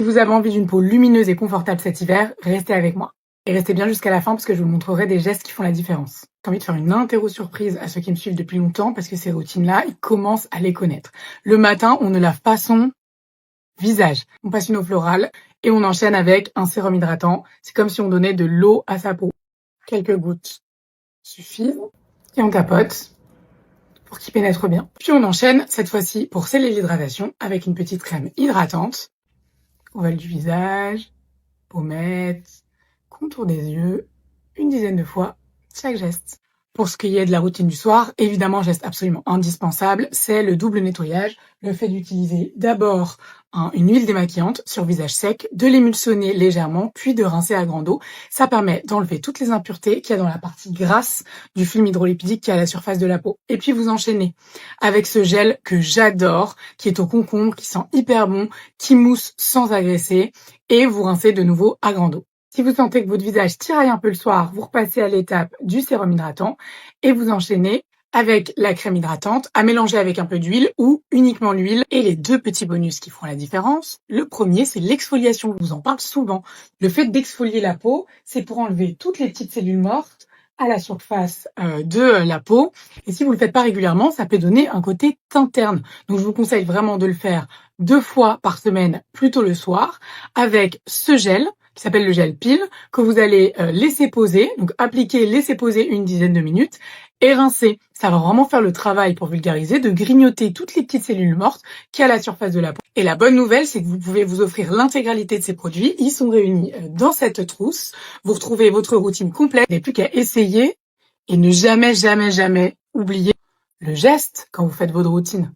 Si vous avez envie d'une peau lumineuse et confortable cet hiver, restez avec moi. Et restez bien jusqu'à la fin parce que je vous montrerai des gestes qui font la différence. J'ai envie de faire une interro surprise à ceux qui me suivent depuis longtemps parce que ces routines-là, ils commencent à les connaître. Le matin, on ne lave pas son visage. On passe une eau florale et on enchaîne avec un sérum hydratant. C'est comme si on donnait de l'eau à sa peau. Quelques gouttes suffisent et on tapote pour qu'il pénètre bien. Puis on enchaîne cette fois-ci pour sceller l'hydratation avec une petite crème hydratante. Ovale du visage, pommettes, contour des yeux, une dizaine de fois chaque geste. Pour ce qui est de la routine du soir, évidemment, geste absolument indispensable, c'est le double nettoyage. Le fait d'utiliser d'abord une huile démaquillante sur visage sec, de l'émulsionner légèrement, puis de rincer à grande eau. Ça permet d'enlever toutes les impuretés qu'il y a dans la partie grasse du film hydrolipidique qui est à la surface de la peau. Et puis vous enchaînez avec ce gel que j'adore, qui est au concombre, qui sent hyper bon, qui mousse sans agresser, et vous rincez de nouveau à grande eau. Si vous sentez que votre visage tiraille un peu le soir, vous repassez à l'étape du sérum hydratant et vous enchaînez avec la crème hydratante à mélanger avec un peu d'huile ou uniquement l'huile. Et les deux petits bonus qui font la différence, le premier, c'est l'exfoliation. Je vous en parle souvent. Le fait d'exfolier la peau, c'est pour enlever toutes les petites cellules mortes à la surface de la peau. Et si vous le faites pas régulièrement, ça peut donner un côté teint terne. Donc je vous conseille vraiment de le faire 2 fois par semaine, plutôt le soir, avec ce gel qui s'appelle le gel pile, que vous allez laisser poser, donc appliquer, laisser poser une dizaine de minutes et rincer. Ça va vraiment faire le travail, pour vulgariser, de grignoter toutes les petites cellules mortes qu'il y a à la surface de la peau. Et la bonne nouvelle, c'est que vous pouvez vous offrir l'intégralité de ces produits. Ils sont réunis dans cette trousse. Vous retrouvez votre routine complète. Il n'est plus qu'à essayer et ne jamais, jamais, jamais oublier le geste quand vous faites votre routine.